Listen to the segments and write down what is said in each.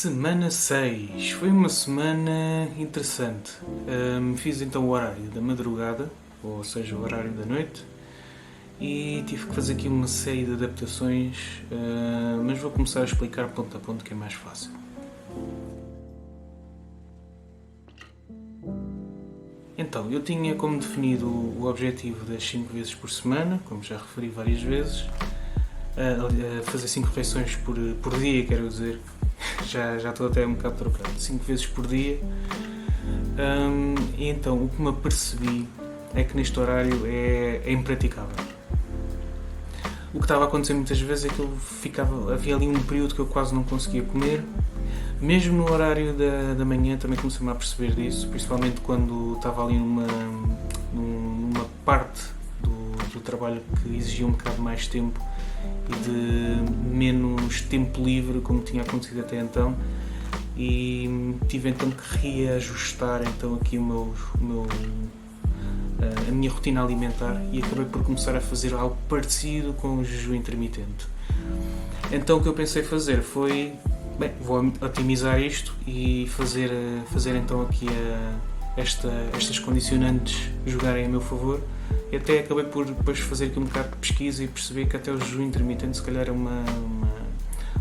Semana 6 foi uma semana interessante. Fiz então o horário da madrugada, ou seja, o horário da noite, e tive que fazer aqui uma série de adaptações, mas vou começar a explicar ponto a ponto que é mais fácil. Então, eu tinha como definido o objetivo das 5 vezes por semana, como já referi várias vezes, fazer 5 refeições por dia, quero dizer. Já estou até um bocado trocado. 5 vezes por dia. E então, o que me apercebi é que neste horário é impraticável. O que estava a acontecer muitas vezes é que havia ali um período que eu quase não conseguia comer. Mesmo no horário da manhã também comecei-me a perceber disso, principalmente quando estava ali numa parte do trabalho que exigia um bocado mais tempo e de menos tempo livre, como tinha acontecido até então, e tive então que reajustar então aqui a minha rotina alimentar e acabei por começar a fazer algo parecido com o jejum intermitente. Então o que eu pensei fazer foi, vou otimizar isto e fazer então aqui estas condicionantes jogarem a meu favor. E até acabei por depois fazer aqui um bocado de pesquisa e perceber que até o jejum intermitente se calhar é uma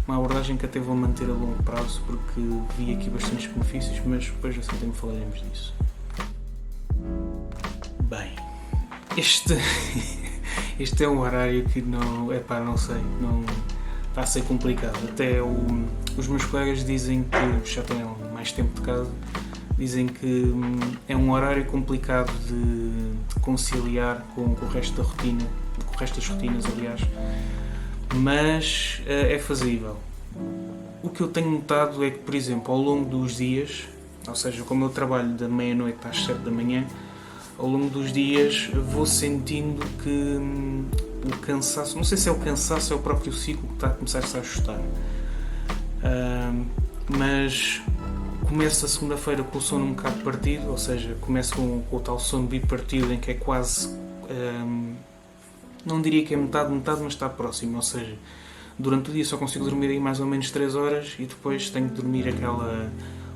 abordagem que até vou manter a longo prazo, porque vi aqui bastantes benefícios, mas depois assim também falaremos disso. Bem, este é um horário que não sei, não está a ser complicado. Até os meus colegas dizem que já têm mais tempo de casa, dizem que é um horário complicado de conciliar com o resto da rotina, com o resto das rotinas, aliás, mas é fazível. O que eu tenho notado é que, por exemplo, ao longo dos dias, ou seja, como eu trabalho da meia-noite às 7 da manhã, ao longo dos dias vou sentindo que o cansaço, não sei se é o cansaço ou é o próprio ciclo que está a começar-se a ajustar, mas começo a segunda-feira com o sono um bocado partido, ou seja, começo com o tal sono bipartido em que é quase, não diria que é metade, mas está próximo, ou seja, durante o dia só consigo dormir aí mais ou menos 3 horas e depois tenho que dormir aquela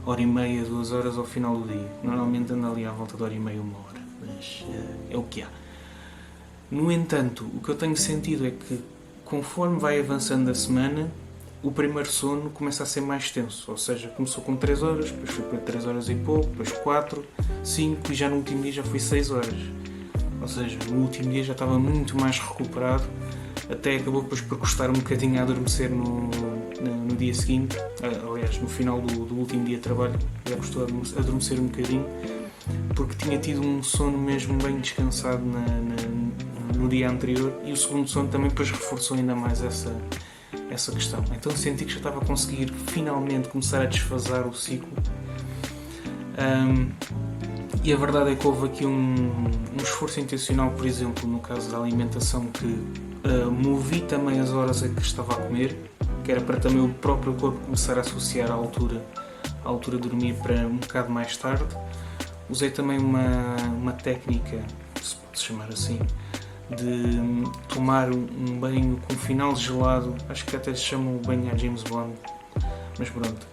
hora e meia, 2 horas ao final do dia. Normalmente ando ali à volta de hora e meia, 1 hora, mas é o que há. No entanto, o que eu tenho sentido é que conforme vai avançando a semana, o primeiro sono começa a ser mais tenso, ou seja, começou com 3 horas, depois foi para 3 horas e pouco, depois 4, 5 e já no último dia já foi 6 horas. Ou seja, no último dia já estava muito mais recuperado, até acabou depois por custar um bocadinho a adormecer no dia seguinte, aliás, no final do último dia de trabalho, já custou a adormecer um bocadinho, porque tinha tido um sono mesmo bem descansado no dia anterior e o segundo sono também depois reforçou ainda mais essa questão. Então senti que já estava a conseguir finalmente começar a desfasar o ciclo, e a verdade é que houve aqui um esforço intencional, por exemplo, no caso da alimentação, que movi também as horas a que estava a comer, que era para também o próprio corpo começar a associar a altura de dormir para um bocado mais tarde. Usei também uma técnica, se pode chamar assim, de tomar um banho com final gelado, acho que até se chama o banho a James Bond, mas pronto,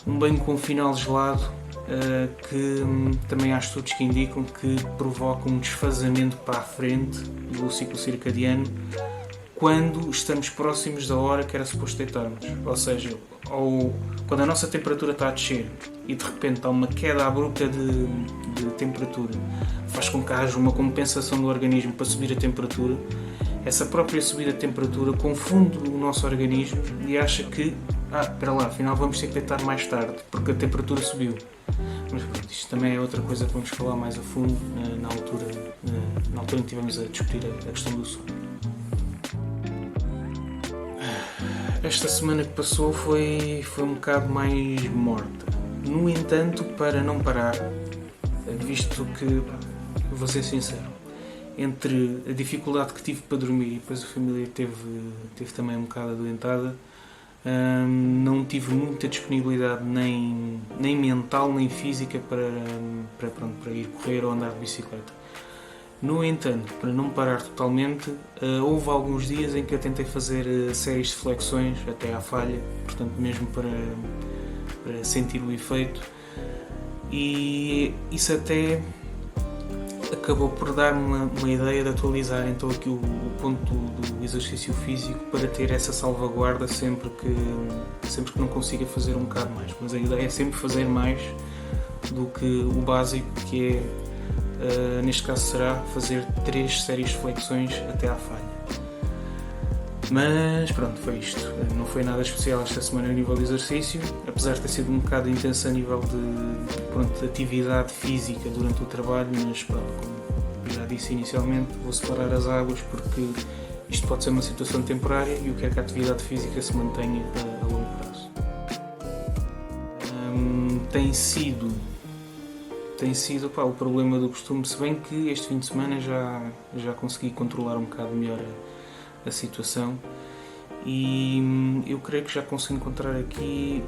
um banho com final gelado, que também há estudos que indicam que provoca um desfazamento para a frente do ciclo circadiano quando estamos próximos da hora que era suposto deitarmos, ou seja, quando a nossa temperatura está a descer e de repente há uma queda abrupta de temperatura, faz com que haja uma compensação do organismo para subir a temperatura. Essa própria subida de temperatura confunde o nosso organismo e acha que, espera lá, afinal vamos ter que deitar mais tarde porque a temperatura subiu. Mas pronto, isto também é outra coisa que vamos falar mais a fundo na altura em que estivemos a discutir a questão do sono. Esta semana que passou foi um bocado mais morta. No entanto, para não parar, visto que, vou ser sincero, entre a dificuldade que tive para dormir e depois a família teve também um bocado adoentada, não tive muita disponibilidade nem mental nem física para ir correr ou andar de bicicleta. No entanto, para não parar totalmente, houve alguns dias em que eu tentei fazer séries de flexões até à falha, portanto mesmo para sentir o efeito, e isso até acabou por dar-me uma ideia de atualizar então aqui o ponto do exercício físico para ter essa salvaguarda sempre que não consiga fazer um bocado mais. Mas a ideia é sempre fazer mais do que o básico, que é, neste caso será fazer 3 séries de flexões até à falha. Mas pronto, foi isto. Não foi nada especial esta semana a nível de exercício, apesar de ter sido um bocado intenso a nível de atividade física durante o trabalho, mas pronto, como já disse inicialmente, vou separar as águas porque isto pode ser uma situação temporária e eu quero que a atividade física se mantenha a longo prazo. Tem sido o problema do costume, se bem que este fim de semana já consegui controlar um bocado melhor a situação, e eu creio que já consigo encontrar aqui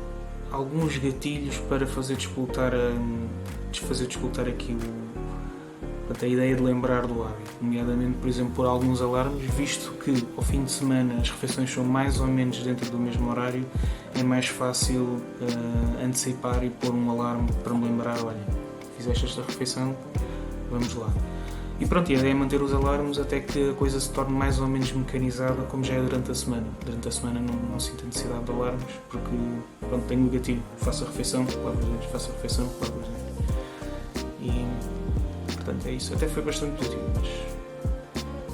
alguns gatilhos para fazer despoltar aqui a ideia de lembrar do hábito, nomeadamente, por exemplo, por alguns alarmes, visto que ao fim de semana as refeições são mais ou menos dentro do mesmo horário, é mais fácil antecipar e pôr um alarme para me lembrar, olha, fizeste esta refeição, vamos lá. E pronto, a ideia é manter os alarmes até que a coisa se torne mais ou menos mecanizada, como já é durante a semana. Durante a semana não sinto a necessidade de alarmes, porque pronto, tenho o gatilho, faço a refeição, lavo os dentes, faço a refeição, lavo os dentes. E portanto é isso. Até foi bastante útil,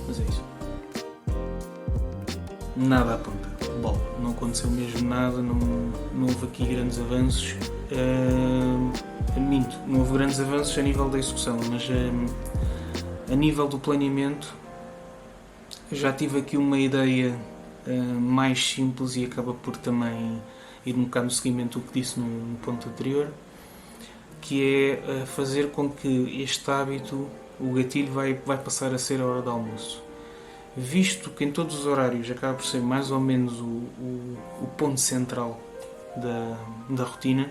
mas é isso. Nada aponta. Bom, não aconteceu mesmo nada, não houve aqui grandes avanços. Minto, não houve grandes avanços a nível da execução, mas a nível do planeamento já tive aqui uma ideia mais simples e acaba por também ir um bocado no seguimento do que disse no ponto anterior, que é fazer com que este hábito, o gatilho, vai passar a ser a hora do almoço. Visto que em todos os horários acaba por ser mais ou menos o ponto central da rotina,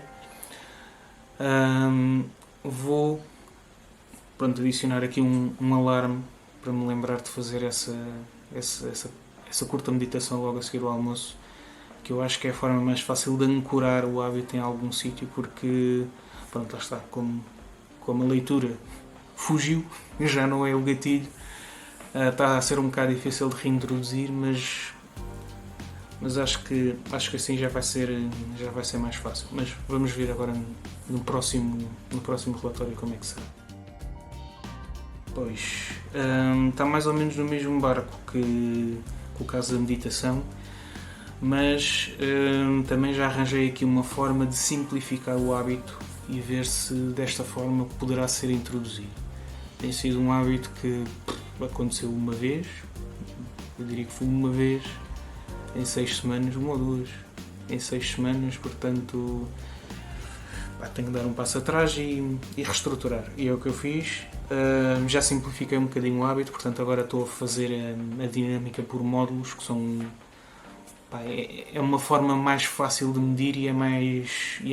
vou adicionar aqui um alarme para me lembrar de fazer essa curta meditação logo a seguir ao almoço, que eu acho que é a forma mais fácil de ancorar o hábito em algum sítio, porque pronto, lá está, como a leitura fugiu, já não é o gatilho, está a ser um bocado difícil de reintroduzir, mas acho que assim já vai ser mais fácil. Mas vamos ver agora no próximo relatório como é que será. Pois, está mais ou menos no mesmo barco que o caso da meditação, mas também já arranjei aqui uma forma de simplificar o hábito e ver se desta forma poderá ser introduzido. Tem sido um hábito que aconteceu uma vez, eu diria que foi uma vez em 6 semanas, uma ou duas, em 6 semanas, portanto tenho que dar um passo atrás e reestruturar. E é o que eu fiz. Já simplifiquei um bocadinho o hábito, portanto agora estou a fazer a dinâmica por módulos, que são é uma forma mais fácil de medir e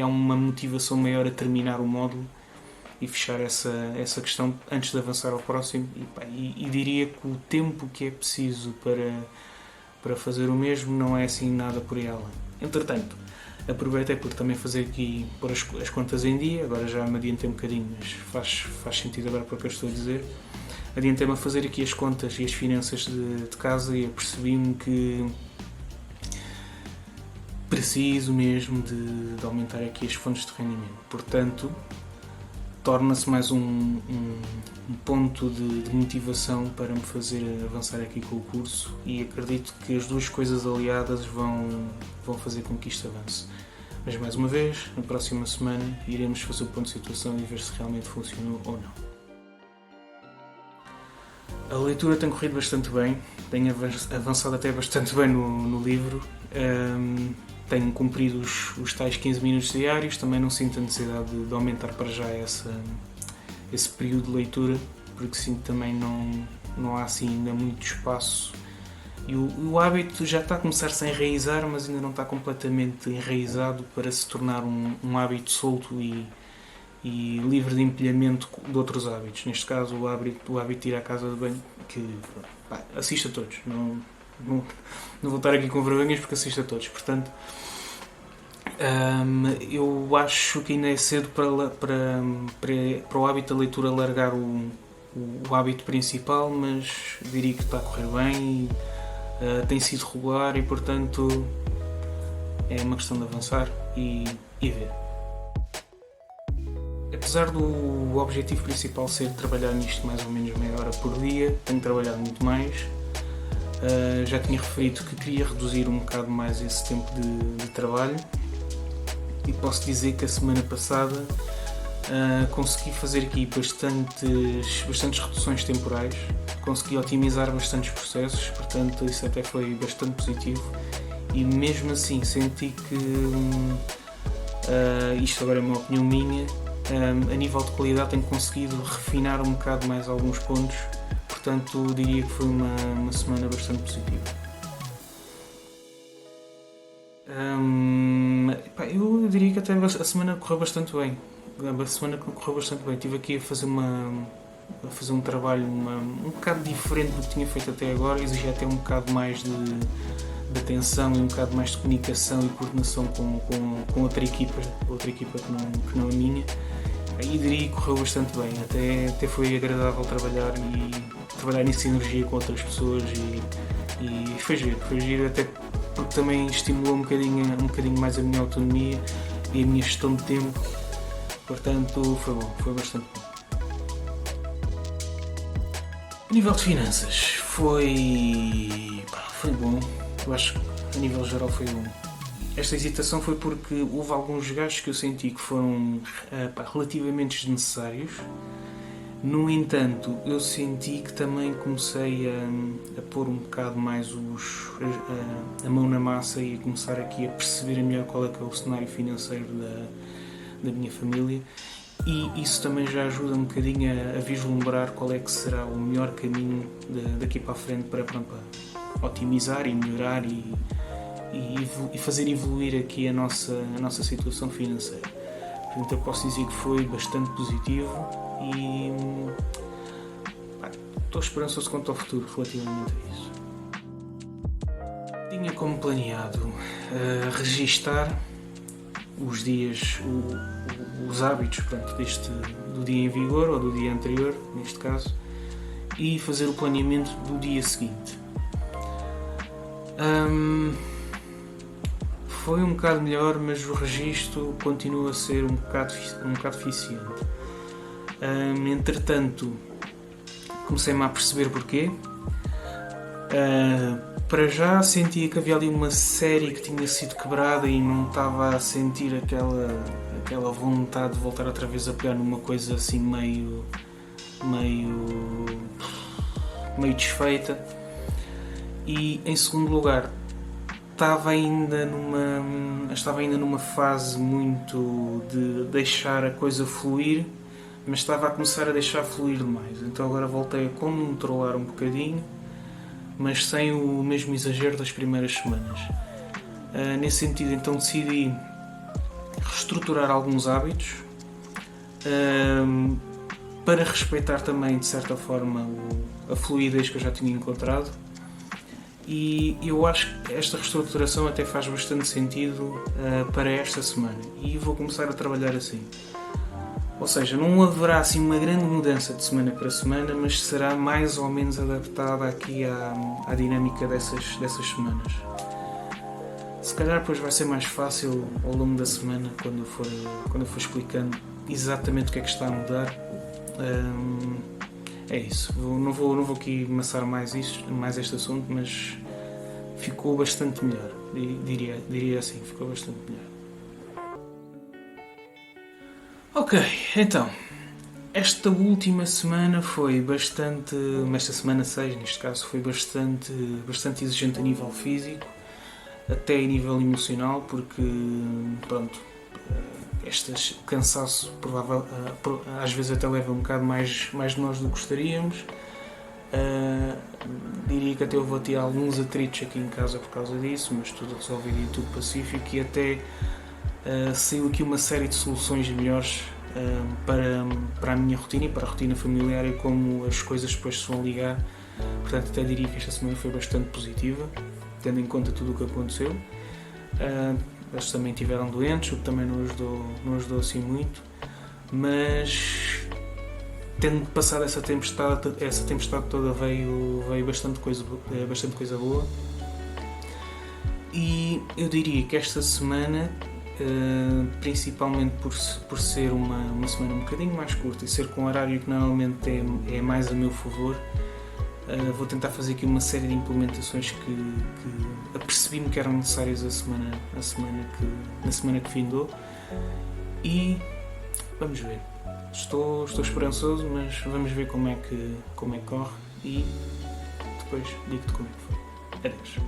há uma motivação maior a terminar o módulo e fechar essa questão antes de avançar ao próximo, e diria que o tempo que é preciso para fazer o mesmo não é assim nada por aí além. Entretanto, aproveitei por também fazer aqui, pôr as contas em dia, agora já me adiantei um bocadinho, mas faz sentido agora para o que eu estou a dizer. Adiantei-me a fazer aqui as contas e as finanças de casa e apercebi-me que preciso mesmo de aumentar aqui as fontes de rendimento. Portanto, torna-se mais um ponto de motivação para me fazer avançar aqui com o curso, e acredito que as duas coisas aliadas vão fazer com que isto avance. Mas mais uma vez, na próxima semana iremos fazer o ponto de situação e ver se realmente funcionou ou não. A leitura tem corrido bastante bem, tenho avançado até bastante bem no livro, tenho cumprido os tais 15 minutos diários, também não sinto a necessidade de aumentar para já esse período de leitura, porque sinto também não há assim ainda muito espaço, e o hábito já está a começar-se a enraizar, mas ainda não está completamente enraizado para se tornar um hábito solto e livre de empilhamento de outros hábitos. Neste caso, o hábito de ir à casa de banho, que assiste a todos, não vou estar aqui com vergonhas porque assisto a todos, portanto Eu acho que ainda é cedo para o hábito da leitura largar o hábito principal, mas diria que está a correr bem, tem sido regular e, portanto, é uma questão de avançar e ver. Apesar do objetivo principal ser trabalhar nisto mais ou menos meia hora por dia, tenho trabalhado muito mais. Já tinha referido que queria reduzir um bocado mais esse tempo de trabalho e posso dizer que a semana passada consegui fazer aqui bastantes reduções temporais, consegui otimizar bastantes processos, portanto isso até foi bastante positivo e mesmo assim senti que, isto agora é uma opinião minha, a nível de qualidade tenho conseguido refinar um bocado mais alguns pontos, portanto diria que foi uma semana bastante positiva. Eu diria que até a semana correu bastante bem. Estive aqui a fazer um trabalho um bocado diferente do que tinha feito até agora, exigia até um bocado mais de atenção e um bocado mais de comunicação e coordenação com outra equipa que não a minha. Aí diria que correu bastante bem, até foi agradável trabalhar em sinergia com outras pessoas e foi giro até porque também estimulou um bocadinho mais a minha autonomia e a minha gestão de tempo, portanto foi bom, foi bastante bom. A nível de finanças foi bom, eu acho que a nível geral foi bom. Esta hesitação foi porque houve alguns gastos que eu senti que foram relativamente desnecessários. No entanto, eu senti que também comecei a pôr um bocado mais a mão na massa e a começar aqui a perceber melhor qual é que é o cenário financeiro da minha família, e isso também já ajuda um bocadinho a vislumbrar qual é que será o melhor caminho daqui para a frente para otimizar e melhorar e fazer evoluir aqui a nossa situação financeira. Portanto, eu posso dizer que foi bastante positivo e estou esperançoso quanto ao futuro relativamente a isso. Tinha como planeado registar os dias, os hábitos do dia em vigor ou do dia anterior, neste caso, e fazer o planeamento do dia seguinte. Foi um bocado melhor, mas o registro continua a ser um bocado deficiente. Entretanto, comecei-me a perceber porquê. Para já sentia que havia ali uma série que tinha sido quebrada e não estava a sentir aquela vontade de voltar outra vez a pegar numa coisa assim meio desfeita. E em segundo lugar, estava ainda numa fase muito de deixar a coisa fluir, mas estava a começar a deixar fluir demais. Então agora voltei a controlar um bocadinho, mas sem o mesmo exagero das primeiras semanas. Nesse sentido, então decidi reestruturar alguns hábitos para respeitar também, de certa forma, a fluidez que eu já tinha encontrado. E eu acho que esta reestruturação até faz bastante sentido para esta semana e vou começar a trabalhar assim. Ou seja, não haverá assim uma grande mudança de semana para semana, mas será mais ou menos adaptada aqui à dinâmica dessas semanas. Se calhar depois vai ser mais fácil ao longo da semana, quando eu for explicando exatamente o que é que está a mudar. É isso, não vou aqui amassar mais este assunto, mas ficou bastante melhor, diria assim, ficou bastante melhor. Ok, então, esta última semana foi esta semana 6 neste caso, foi bastante exigente a nível físico, até a nível emocional, porque este cansaço às vezes até leva um bocado mais de nós do que gostaríamos. Diria que até houve alguns atritos aqui em casa por causa disso, mas tudo resolvido e tudo pacífico, e até saiu aqui uma série de soluções melhores para a minha rotina e para a rotina familiar e como as coisas depois se vão ligar. Portanto, até diria que esta semana foi bastante positiva, tendo em conta tudo o que aconteceu. eles também estiveram doentes, o que também não ajudou assim muito, mas tendo passado essa tempestade toda veio bastante coisa boa. E eu diria que esta semana, principalmente por ser uma semana um bocadinho mais curta e ser com um horário que normalmente é mais a meu favor, vou tentar fazer aqui uma série de implementações que apercebi-me que eram necessárias na semana que findou, e vamos ver. Estou esperançoso, mas vamos ver como é que corre, e depois digo-te como é que foi. Adeus.